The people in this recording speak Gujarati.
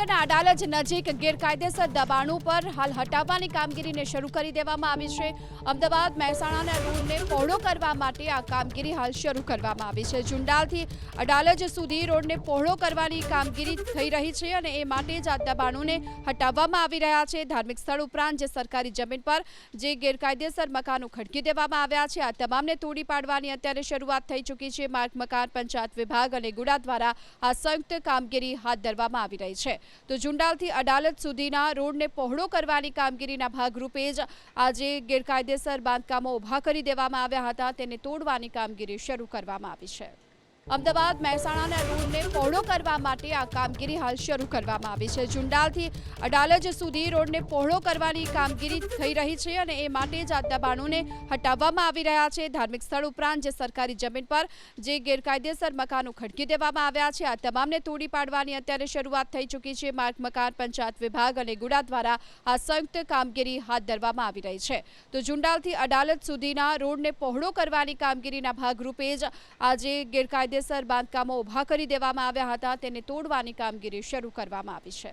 જામનગરના અડાલજ નજીક ગેરકાયદેસર દબાણો પર હાલ હટાવવાની કામગીરીને શરૂ કરી દેવામાં આવી છે। અમદાવાદ મહેસાણાના રોડને પહોળો કરવા માટે આ કામગીરી હાલ શરૂ કરવામાં આવી છે। જુંડાલથી અડાલજ સુધી રોડને પહોળો કરવાની કામગીરી થઈ રહી છે અને એ માટે જ આ દબાણોને હટાવવામાં આવી રહ્યા છે। ધાર્મિક સ્થળ ઉપરાંત જે સરકારી જમીન પર જે ગેરકાયદેસર મકાનો ખડકી દેવામાં આવ્યા છે આ તમામને તોડી પાડવાની અત્યારે શરૂઆત થઈ ચૂકી છે। માર્ગ મકાન પંચાયત વિભાગ અને ગુડા દ્વારા આ સંયુક્ત કામગીરી હાથ ધરવામાં આવી રહી છે। તો જુંડાલથી અડાલજ સુધીના રોડને પહોળો કરવાની કામગીરીના ભાગરૂપે જ આજે ગેરકાયદેસર બાંધકામો ઊભા કરી દેવામાં આવ્યા હતા તેને તોડવાની કામગીરી શરૂ કરવામાં આવી છે। અમદાવાદ મહેસાણાના રોડને પહોળો કરવા માટે આ કામગીરી હાલ શરૂ કરવામાં આવી છે। જુંડાલથી અડાલજ સુધી રોડને પહોળો કરવાની કામગીરી થઈ રહી છે અને એ માટે જ આ દબાણોને હટાવવામાં આવી રહ્યા છે। ધાર્મિક સ્થળ ઉપરાંત જે સરકારી જમીન પર જે ગેરકાયદેસર મકાનો ખડકી દેવામાં આવ્યા છે આ તમામને તોડી પાડવાની અત્યારે શરૂઆત થઈ ચૂકી છે। માર્ગ મકાન પંચાયત વિભાગ અને ગુડા દ્વારા આ સંયુક્ત કામગીરી હાથ ધરવામાં આવી રહી છે। તો જુંડાલથી અડાલજ સુધીના રોડને પહોળો કરવાની કામગીરીના ભાગરૂપે જ આજે ગેરકાયદેસર બાંધકામો ઊભા કરી દેવામાં આવ્યા હતા તેને તોડવાની કામગીરી શરૂ કરવામાં આવી છે।